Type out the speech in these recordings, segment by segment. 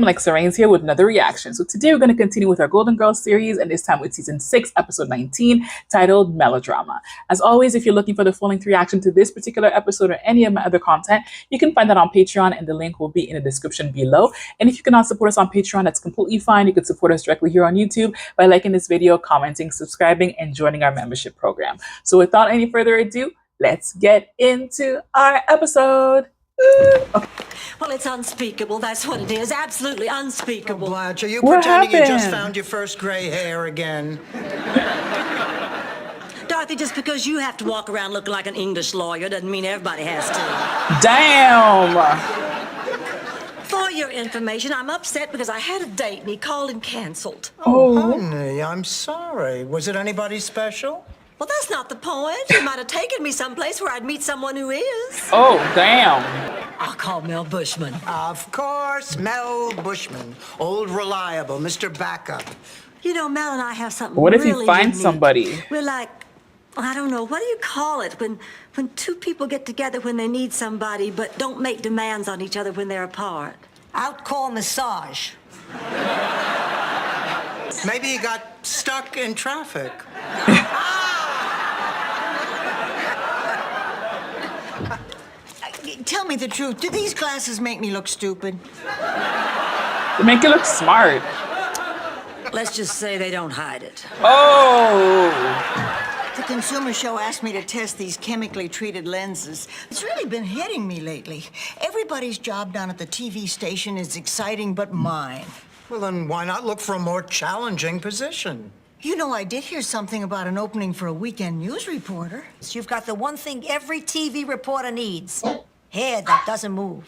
Alexxa Rains here with another reaction. So today we're going to continue with our Golden Girls series, and this time with season 6, episode 19, titled Melodrama. As always, if you're looking for the full-length reaction to this particular episode or any of my other content, you can find that on Patreon, and the link will be in the description below. And if you cannot support us on Patreon, that's completely fine. You can support us directly here on YouTube by liking this video, commenting, subscribing, and joining our membership program. So without any further ado, let's get into our episode. Well, it's unspeakable. That's what it is. Absolutely unspeakable. Oh, Blanche, are you What pretending you just happened? found your first gray hair again? Dorothy, just because you have to walk around looking like an English lawyer doesn't mean everybody has to. Damn! For your information, I'm upset because I had a date and he called and canceled. Oh, honey, I'm sorry. Was it anybody special? Well, that's not the point. He might have taken me someplace where I'd meet someone who is. Oh, damn. I'll call Mel Bushman. Of course, Mel Bushman. Old reliable, Mr. Backup. You know, Mel and I have something What if really he finds unique. somebody? We're like, I don't know, what do you call it? When two people get together when they need somebody, but don't make demands on each other when they're apart. Out call massage. Maybe he got stuck in traffic. Tell me the truth. Do these glasses make me look stupid? They make you look smart. Let's just say they don't hide it. Oh! The consumer show asked me to test these chemically treated lenses. It's really been hitting me lately. Everybody's job down at the TV station is exciting but mine. Well, then why not look for a more challenging position? You know, I did hear something about an opening for a weekend news reporter. So you've got the one thing every TV reporter needs. Hair that doesn't move.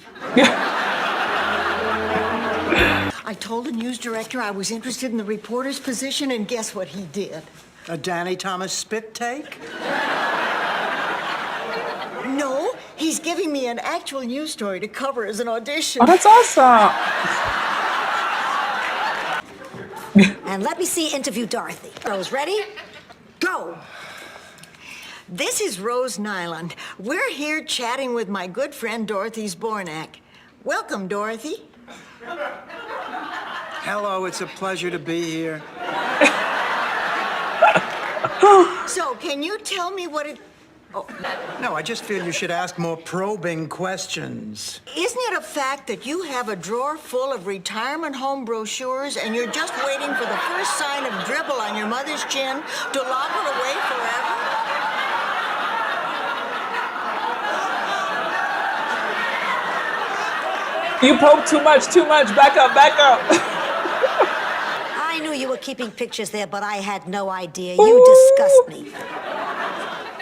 I told the news director I was interested in the reporter's position, and guess what he did? A Danny Thomas spit take? No, he's giving me an actual news story to cover as an audition. Oh, that's awesome. And let me see interview Dorothy. Rose, ready? Go! This is Rose Nyland. We're here chatting with my good friend Dorothy Zbornak. Welcome, Dorothy. Hello, it's a pleasure to be here. So, can you tell me what it... Oh, No, I just feel you should ask more probing questions. isn't it a fact that you have a drawer full of retirement home brochures and you're just waiting for the first sign of dribble on your mother's chin to lock her away forever? You poke too much. Back up. I knew you were keeping pictures there, but I had no idea. You disgust me.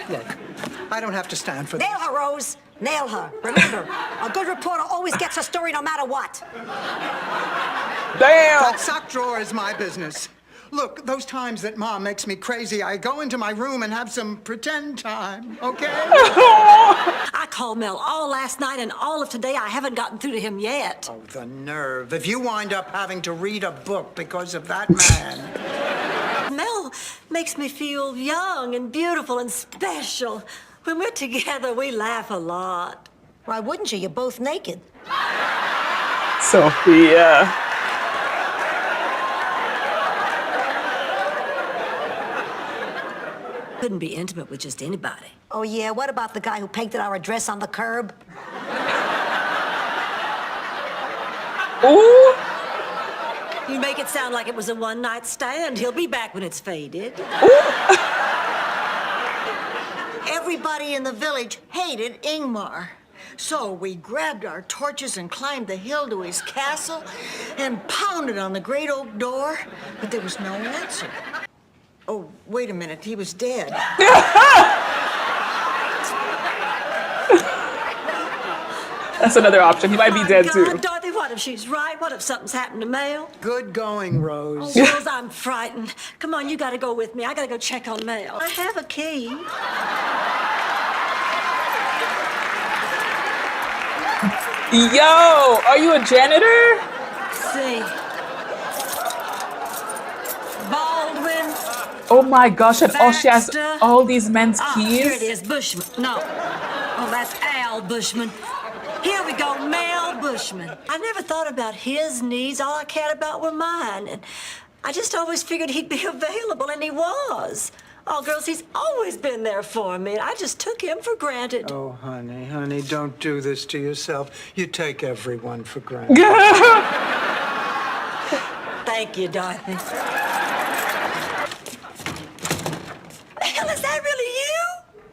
Look, I don't have to stand for this. Nail her, Rose. Nail her. Remember, a good reporter always gets her story no matter what. Damn. That sock drawer is my business. Look, those times that Mom makes me crazy, I go into my room and have some pretend time, okay? I called Mel all last night and all of today. I haven't gotten through to him yet. Oh, the nerve. If you wind up having to read a book because of that man. Mel makes me feel young and beautiful and special. When we're together, we laugh a lot. Why wouldn't you? You're both naked. Sophia. Couldn't be intimate with just anybody. Oh, yeah? What about the guy who painted our address on the curb? Ooh. You make it sound like it was a one-night stand. He'll be back when it's faded. Everybody in the village hated Ingmar. So we grabbed our torches and climbed the hill to his castle and pounded on the great oak door, but there was no answer. Oh, wait a minute, he was dead. That's another option. He might be dead too. God, Dorothy, what if she's right? What if something's happened to Mel? Good going, Rose. Oh, Rose, I'm frightened. Come on, you gotta go with me. I gotta go check on Mel. I have a key. Yo, are you a janitor? See. Baldwin. Oh my gosh, and she has Baxter. all these men's Here it keys. is, Bushman. No. Oh, that's Al Bushman. Here we go, Mel Bushman. Bushman. I never thought about his needs. All I cared about were mine. And I just always figured he'd be available, and he was. Oh, girls, he's always been there for me, and I just took him for granted. Oh, honey, don't do this to yourself. You take everyone for granted. Thank you, Dorothy. Hell, is that really you?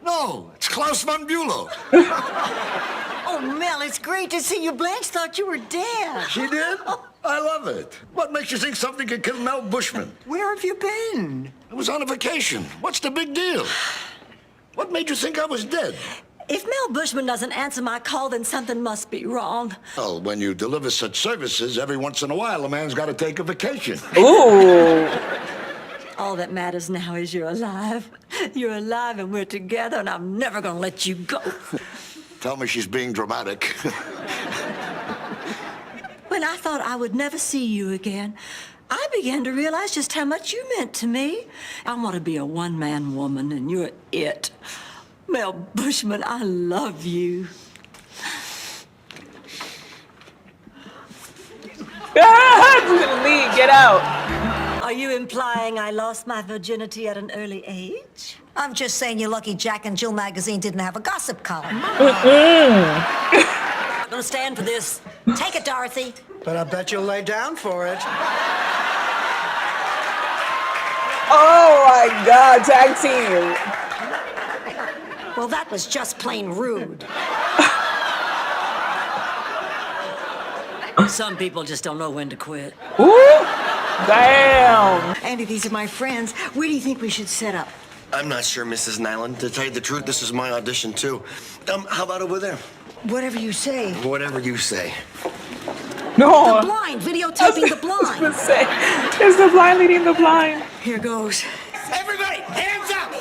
No, it's Klaus von Bülow. Oh, Mel, it's great to see you. Blanche thought you were dead. She did? I love it. What makes you think something could kill Mel Bushman? Where have you been? I was on a vacation. What's the big deal? What made you think I was dead? If Mel Bushman doesn't answer my call, then something must be wrong. Well, when you deliver such services, every once in a while, a man's got to take a vacation. Ooh. All that matters now is you're alive. You're alive and we're together, and I'm never gonna let you go. Tell me she's being dramatic. When I thought I would never see you again, I began to realize just how much you meant to me. I want to be a one-man woman, and you're it. Mel Bushman, I love you. Lee, get out. Are you implying I lost my virginity at an early age? I'm just saying you're lucky Jack and Jill magazine didn't have a gossip column. I'm not gonna stand for this. Take it, Dorothy. But I bet you'll lay down for it. Oh my God, tag team. Well, that was just plain rude. Some people just don't know when to quit. Ooh, damn. Andy, these are my friends. Where do you think we should set up? I'm not sure, Mrs. Nyland. To tell you the truth, this is my audition, too. How about over there? Whatever you say. Whatever you say. No. The blind, videotaping the blind. It's the blind leading the blind. Here goes. Everybody, hands up!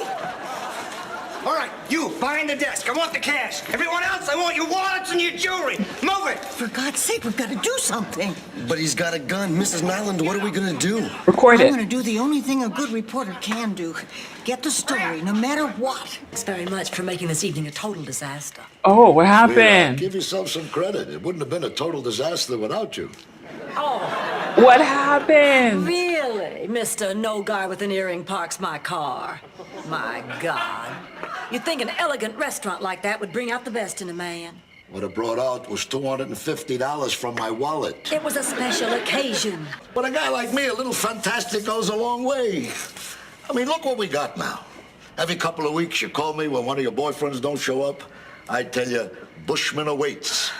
All right, you, behind the desk. I want the cash. Everyone else, I want your wallets and your jewelry. Move it! For God's sake, we've got to do something. But he's got a gun. Mrs. Nyland, what are we gonna do? Record I'm it. going to do the only thing a good reporter can do. Get the story, no matter what. Thanks very much for making this evening a total disaster. Oh, what Sweetheart, happened? give yourself some credit. It wouldn't have been a total disaster without you. What happened? Really? Mr. No Guy with an Earring parks my car. My God. You'd think an elegant restaurant like that would bring out the best in a man. What it brought out was $250 from my wallet. It was a special occasion. But a guy like me, a little fantastic goes a long way. I mean, look what we got now. Every couple of weeks, you call me when one of your boyfriends don't show up. I tell you, Bushman awaits.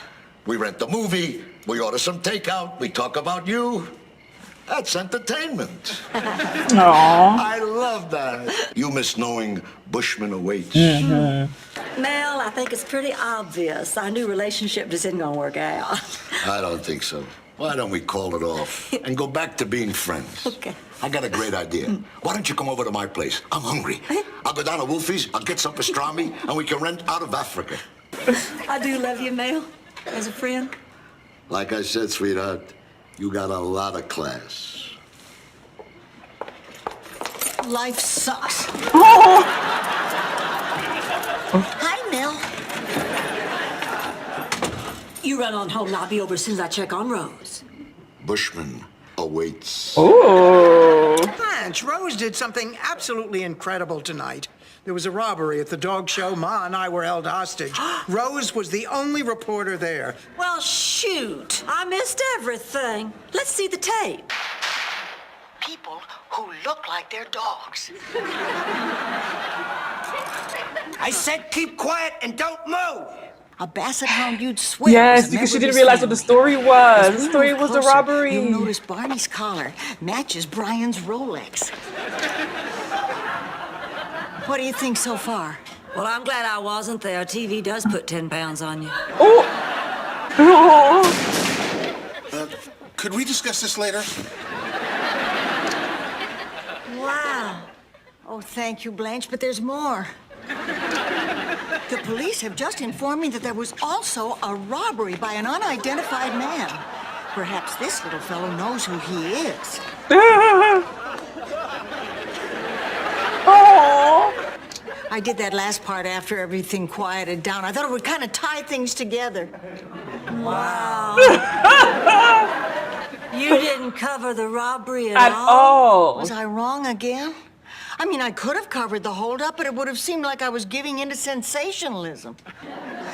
We rent the movie, we order some takeout, we talk about you. That's entertainment. Aww. I love that. You miss knowing Bushman awaits. Mel, I think it's pretty obvious. Our new relationship just isn't gonna work out. I don't think so. Why don't we call it off and go back to being friends? Okay. I got a great idea. Why don't you come over to my place? I'm hungry. I'll go down to Wolfie's, I'll get some pastrami, and we can rent out of Africa. I do love you, Mel, as a friend. Like I said, sweetheart, you got a lot of class. Life sucks. Hi, Mel. You run on home and I'll be over as soon as I check on Rose. Bushman awaits. Ooh. Blanche, Rose did something absolutely incredible tonight. There was a robbery at the dog show. Ma and I were held hostage. Rose was the only reporter there. Well, shoot. I missed everything. Let's see the tape. People who look like they're dogs. I said keep quiet and don't move! A basset hound you'd swear. Yes, was a because she member of didn't realize his what the family. story was. As The we story move was the closer, robbery. You'll notice Barney's collar matches Brian's Rolex. What do you think so far? Well, I'm glad I wasn't there. TV does put 10 pounds on you. Oh. Could we discuss this later? Wow. Oh, thank you, Blanche, but there's more. The police have just informed me that there was also a robbery by an unidentified man. Perhaps this little fellow knows who he is. Oh. I did that last part after everything quieted down. I thought it would kind of tie things together. Wow. You didn't cover the robbery At all. Was I wrong again? I mean, I could have covered the holdup, but it would have seemed like I was giving into sensationalism.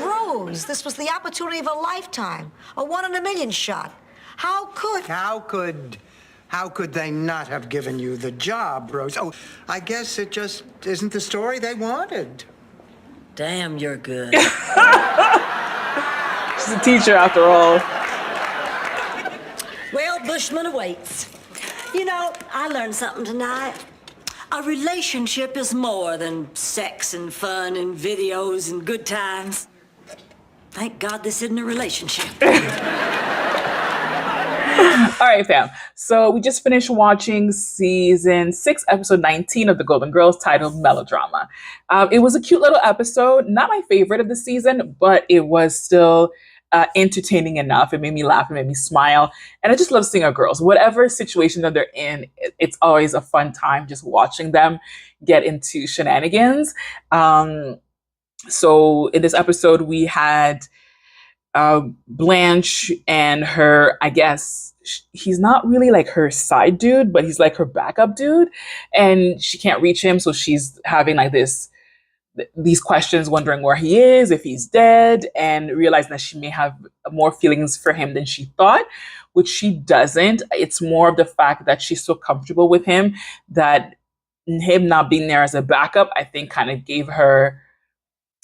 Rose, this was the opportunity of a lifetime. A 1 in a million shot. How could... How could they not have given you the job, Rose? Oh, I guess it just isn't the story they wanted. Damn, you're good. She's a teacher after all. Well, Bushman awaits. You know, I learned something tonight. A relationship is more than sex and fun and videos and good times. Thank God this isn't a relationship. All right, fam. So we just finished watching season 6, episode 19 of The Golden Girls, titled Melodrama. It was a cute little episode. Not my favorite of the season, but it was still entertaining enough. It made me laugh. It made me smile. And I just love seeing our girls. Whatever situation that they're in, it's always a fun time just watching them get into shenanigans. So in this episode, we had Blanche and her, I guess, he's not really like her side dude, but he's like her backup dude. And she can't reach him. So she's having like these questions, wondering where he is, if he's dead, and realizing that she may have more feelings for him than she thought, which she doesn't. It's more of the fact that she's so comfortable with him that him not being there as a backup, I think, kind of gave her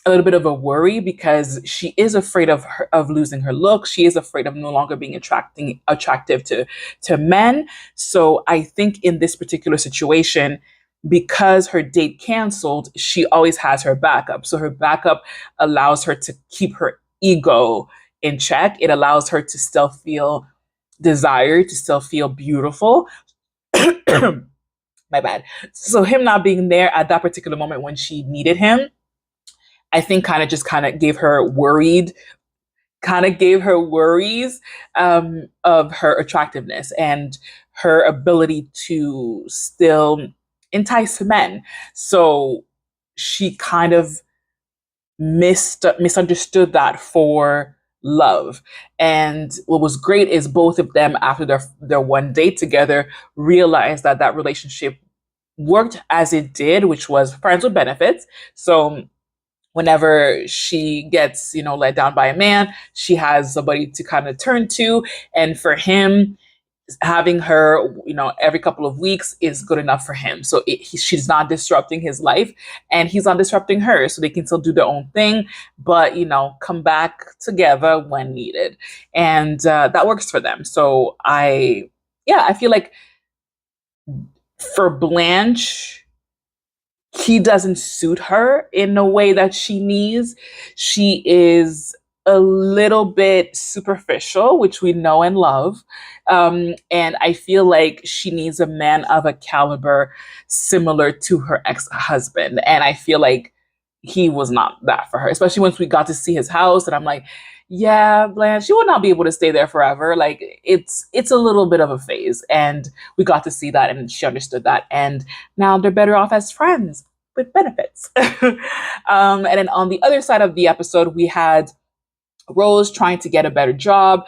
a little bit of a worry, because she is afraid of losing her look. She is afraid of no longer being attractive to men. So I think in this particular situation, because her date canceled, she always has her backup. So her backup allows her to keep her ego in check. It allows her to still feel desired, to still feel beautiful. My bad. So him not being there at that particular moment when she needed him, I think kind of gave her worries of her attractiveness and her ability to still entice men. So she kind of misunderstood that for love. And what was great is both of them, after their one date together, realized that relationship worked as it did, which was friends with benefits. So whenever she gets, let down by a man, she has somebody to kind of turn to. And for him, having her, every couple of weeks is good enough for him. So she's not disrupting his life, and he's not disrupting her. So they can still do their own thing, but, come back together when needed. And that works for them. So I feel like for Blanche, he doesn't suit her in a way that she needs. She is a little bit superficial, which we know and love. And I feel like she needs a man of a caliber similar to her ex-husband. And I feel like he was not that for her, especially once we got to see his house. And I'm like, yeah, Blanche, you will not be able to stay there forever. Like it's a little bit of a phase, and we got to see that, and she understood that, and now they're better off as friends with benefits. And then on the other side of the episode, we had Rose trying to get a better job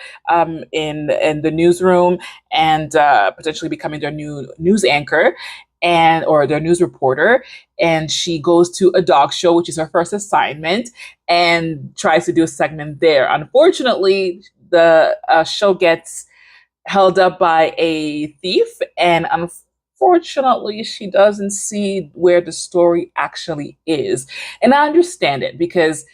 in the newsroom, and potentially becoming their new news anchor or their news reporter. And she goes to a dog show, which is her first assignment, and tries to do a segment there. Unfortunately, the show gets held up by a thief, and unfortunately, she doesn't see where the story actually is. And I understand it, because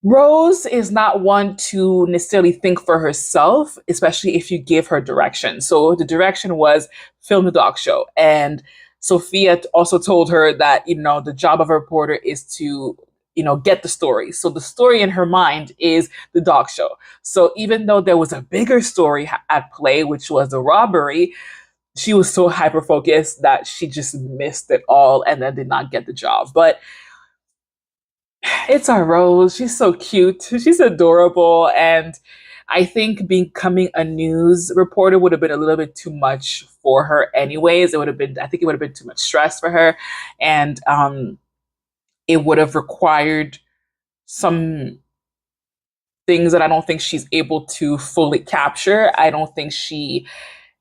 Rose is not one to necessarily think for herself, especially if you give her direction. So the direction was film the dog show. And Sophia also told her that, the job of a reporter is to, get the story. So the story in her mind is the dog show. So even though there was a bigger story at play, which was the robbery, she was so hyper-focused that she just missed it all and then did not get the job. But it's our Rose. She's so cute. She's adorable. And I think becoming a news reporter would have been a little bit too much for her anyways. I think it would have been too much stress for her. And it would have required some things that I don't think she's able to fully capture. I don't think she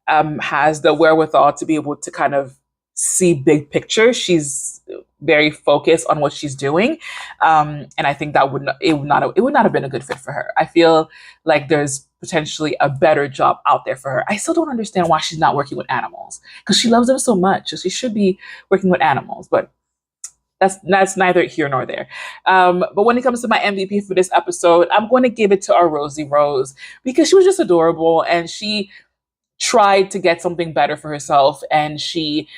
has the wherewithal to be able to kind of see big picture. She's very focused on what she's doing, and I think that it would not have been a good fit for her. I feel like there's potentially a better job out there for her. I still don't understand why she's not working with animals, because she loves them so much. So she should be working with animals, but that's neither here nor there. But when it comes to my MVP for this episode, I'm going to give it to our Rosie Rose, because she was just adorable and she tried to get something better for herself, and she,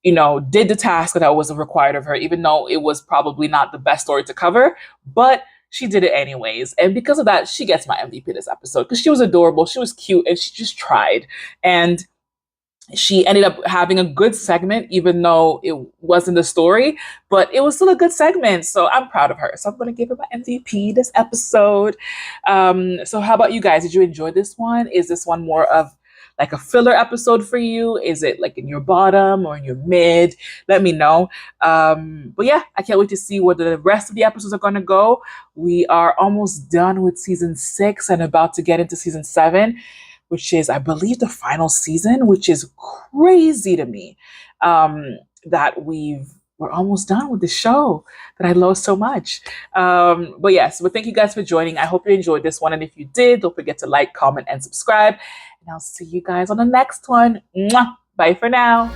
did the task that was required of her, even though it was probably not the best story to cover, but she did it anyways. And because of that, she gets my MVP this episode, because she was adorable, she was cute, and she just tried. And she ended up having a good segment, even though it wasn't the story, but it was still a good segment. So I'm proud of her. So I'm going to give her my MVP this episode. So how about you guys? Did you enjoy this one? Is this one more of like a filler episode for you? Is it like in your bottom or in your mid? Let me know. But yeah, I can't wait to see where the rest of the episodes are going to go. We are almost done with season 6 and about to get into season 7, which is, I believe, the final season, which is crazy to me, that we're almost done with the show that I love so much. But yes, but thank you guys for joining. I hope you enjoyed this one. And if you did, don't forget to like, comment, and subscribe. And I'll see you guys on the next one. Mwah! Bye for now.